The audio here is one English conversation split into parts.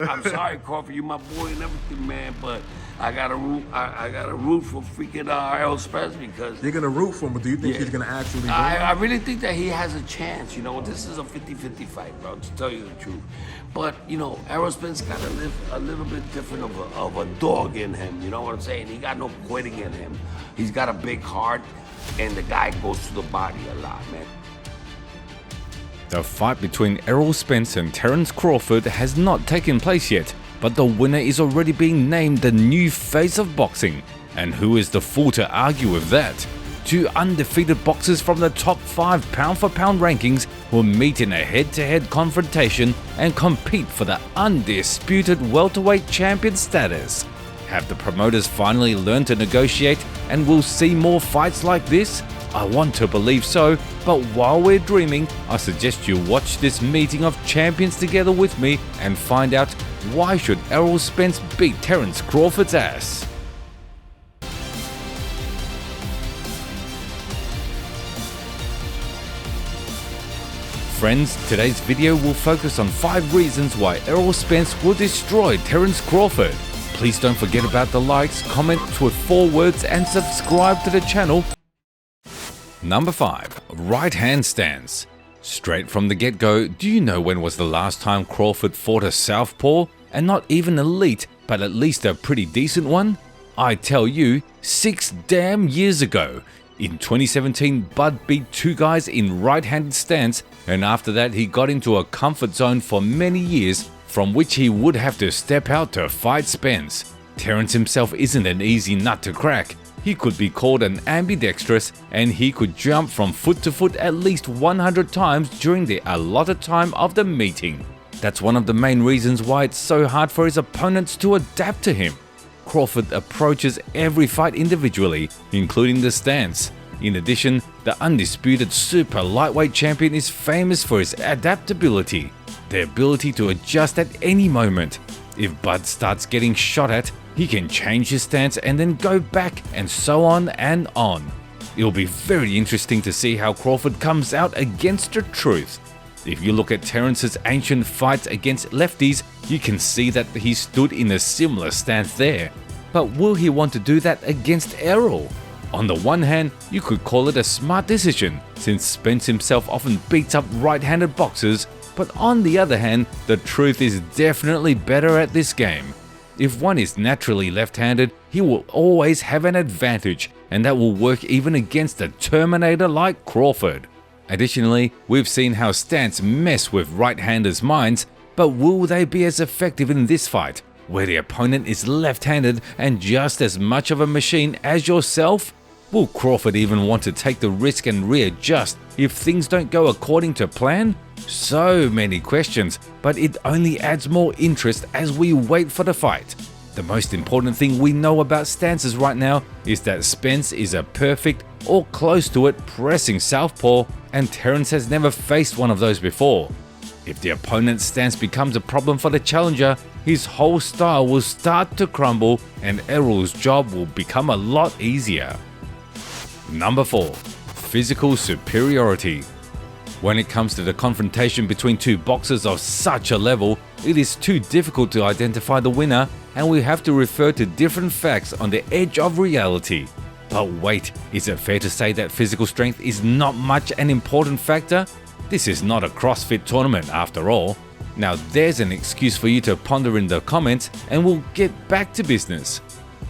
I'm sorry, Crawford, you my boy and everything, man, but I gotta root. I gotta root for freaking Errol Spence because You're gonna root for him, but do you think he's gonna actually win? I really think that he has a chance. You know, this is a 50-50 fight, bro, to tell you the truth. But you know, Errol Spence got to live a little bit different of a dog in him. You know what I'm saying? He got no quitting in him. He's got a big heart, and the guy goes to the body a lot, man. The fight between Errol Spence and Terence Crawford has not taken place yet, but the winner is already being named the new face of boxing. And who is the fool to argue with that? Two undefeated boxers from the top 5 pound-for-pound rankings will meet in a head-to-head confrontation and compete for the undisputed welterweight champion status. Have the promoters finally learned to negotiate and we'll see more fights like this? I want to believe so, but while we're dreaming, I suggest you watch this meeting of champions together with me and find out why should Errol Spence beat Terence Crawford's ass. Friends, today's video will focus on 5 reasons why Errol Spence will destroy Terence Crawford. Please don't forget about the likes, comments with 4 words and subscribe to the channel. Number 5. Right hand stance. Straight from the get-go, do you know when was the last time Crawford fought a southpaw? And not even elite, but at least a pretty decent one? I tell you, 6 damn years ago. In 2017, Bud beat 2 guys in right-handed stance, and after that he got into a comfort zone for many years, from which he would have to step out to fight Spence. Terence himself isn't an easy nut to crack. He could be called an ambidextrous, and he could jump from foot to foot at least 100 times during the allotted time of the meeting. That's one of the main reasons why it's so hard for his opponents to adapt to him. Crawford approaches every fight individually, including the stance. In addition, the undisputed super lightweight champion is famous for his adaptability, the ability to adjust at any moment. If Bud starts getting shot at, he can change his stance and then go back, and so on and on. It'll be very interesting to see how Crawford comes out against the truth. If you look at Terence's ancient fights against lefties, you can see that he stood in a similar stance there. But will he want to do that against Errol? On the one hand, you could call it a smart decision, since Spence himself often beats up right-handed boxers, but on the other hand, the truth is definitely better at this game. If one is naturally left-handed, he will always have an advantage, and that will work even against a Terminator like Crawford. Additionally, we've seen how stance mess with right-handers' minds, but will they be as effective in this fight, where the opponent is left-handed and just as much of a machine as yourself? Will Crawford even want to take the risk and readjust if things don't go according to plan? So many questions, but it only adds more interest as we wait for the fight. The most important thing we know about stances right now is that Spence is a perfect or close to it pressing southpaw, and Terence has never faced one of those before. If the opponent's stance becomes a problem for the challenger, his whole style will start to crumble and Errol's job will become a lot easier. Number 4. Physical superiority. When it comes to the confrontation between 2 boxers of such a level, it is too difficult to identify the winner, and we have to refer to different facts on the edge of reality. But wait, is it fair to say that physical strength is not much an important factor? This is not a CrossFit tournament after all. Now there's an excuse for you to ponder in the comments, and we'll get back to business.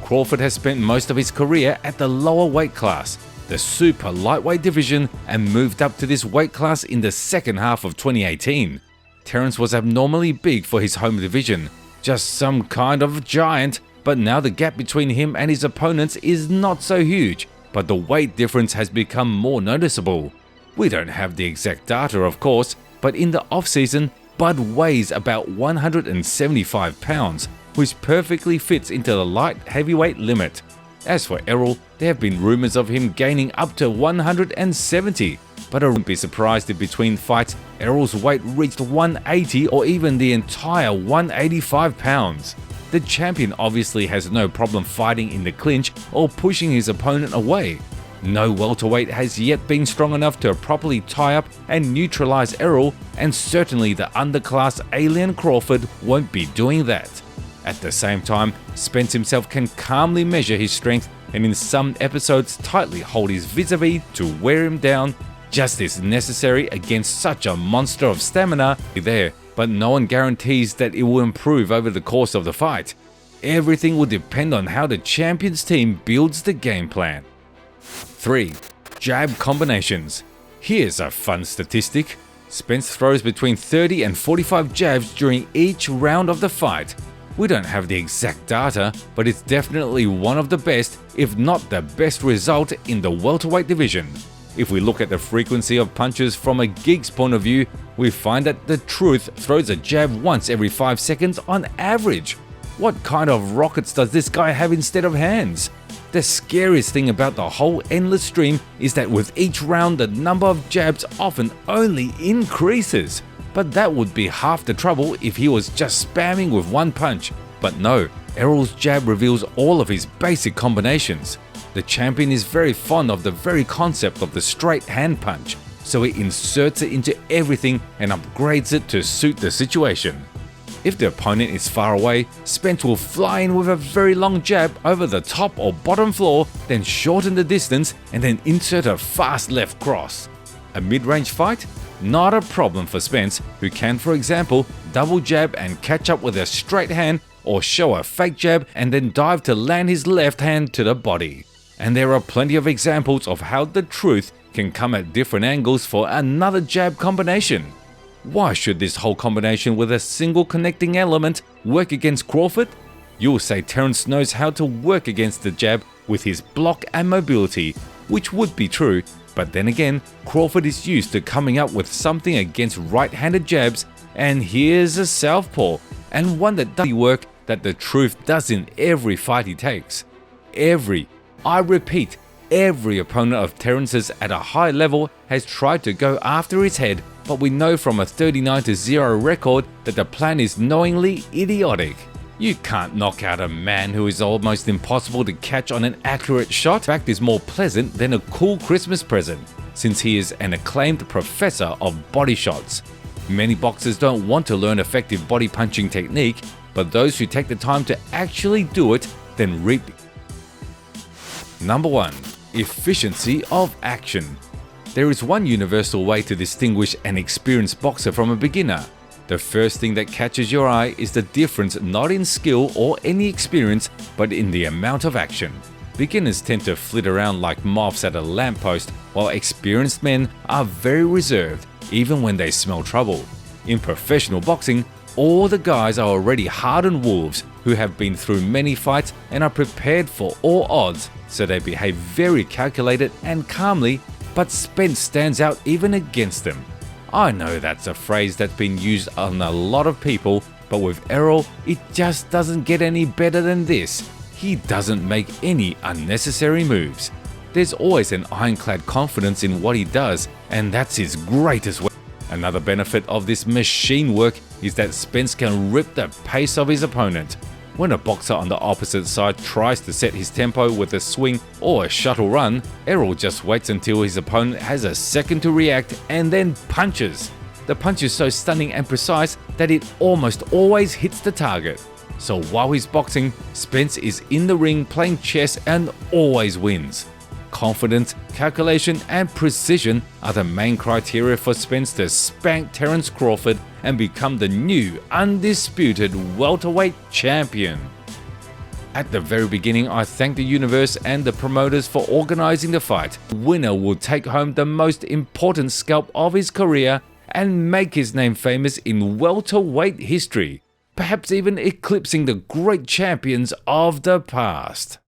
Crawford has spent most of his career at the lower weight class, the super lightweight division, and moved up to this weight class in the second half of 2018. Terence was abnormally big for his home division, just some kind of giant, but now the gap between him and his opponents is not so huge, but the weight difference has become more noticeable. We don't have the exact data of course, but in the off-season, Bud weighs about 175 pounds, which perfectly fits into the light heavyweight limit. As for Errol, there have been rumors of him gaining up to 170, but I wouldn't be surprised if between fights Errol's weight reached 180 or even the entire 185 pounds. The champion obviously has no problem fighting in the clinch or pushing his opponent away. No welterweight has yet been strong enough to properly tie up and neutralize Errol, and certainly the underclass alien Crawford won't be doing that. At the same time, Spence himself can calmly measure his strength and in some episodes tightly hold his vis-a-vis to wear him down, just as necessary against such a monster of stamina there, but no one guarantees that it will improve over the course of the fight. Everything will depend on how the champions team builds the game plan. 3. Jab combinations. Here's a fun statistic. Spence throws between 30 and 45 jabs during each round of the fight. We don't have the exact data, but it's definitely one of the best, if not the best result in the welterweight division. If we look at the frequency of punches from a geek's point of view, we find that the Truth throws a jab once every 5 seconds on average. What kind of rockets does this guy have instead of hands? The scariest thing about the whole endless stream is that with each round the number of jabs often only increases. But that would be half the trouble if he was just spamming with one punch. But no, Errol's jab reveals all of his basic combinations. The champion is very fond of the very concept of the straight hand punch, so he inserts it into everything and upgrades it to suit the situation. If the opponent is far away, Spence will fly in with a very long jab over the top or bottom floor, then shorten the distance and then insert a fast left cross. A mid-range fight? Not a problem for Spence, who can, for example, double jab and catch up with a straight hand, or show a fake jab and then dive to land his left hand to the body. And there are plenty of examples of how the Truth can come at different angles for another jab combination. Why should this whole combination with a single connecting element work against Crawford? You'll say Terence knows how to work against the jab with his block and mobility, which would be true, but then again, Crawford is used to coming up with something against right-handed jabs, and here's a southpaw, and one that does work that the Truth does in every fight he takes. I repeat, every opponent of Terence's at a high level has tried to go after his head, but we know from a 39-0 record that the plan is knowingly idiotic. You can't knock out a man who is almost impossible to catch on an accurate shot. In fact, is more pleasant than a cool Christmas present, since he is an acclaimed professor of body shots. Many boxers don't want to learn effective body punching technique, but those who take the time to actually do it then reap. Number 1. Efficiency of action. There is one universal way to distinguish an experienced boxer from a beginner. The first thing that catches your eye is the difference not in skill or any experience, but in the amount of action. Beginners tend to flit around like moths at a lamppost, while experienced men are very reserved, even when they smell trouble. In professional boxing, all the guys are already hardened wolves who have been through many fights and are prepared for all odds, so they behave very calculated and calmly, but Spence stands out even against them. I know that's a phrase that's been used on a lot of people, but with Errol, it just doesn't get any better than this. He doesn't make any unnecessary moves. There's always an ironclad confidence in what he does, and that's his greatest weapon. Another benefit of this machine work is that Spence can rip the pace of his opponent. When a boxer on the opposite side tries to set his tempo with a swing or a shuttle run, Errol just waits until his opponent has a second to react and then punches. The punch is so stunning and precise that it almost always hits the target. So while he's boxing, Spence is in the ring playing chess and always wins. Confidence, calculation, and precision are the main criteria for Spence to spank Terence Crawford and become the new, undisputed welterweight champion. At the very beginning, I thank the universe and the promoters for organizing the fight. The winner will take home the most important scalp of his career and make his name famous in welterweight history, perhaps even eclipsing the great champions of the past.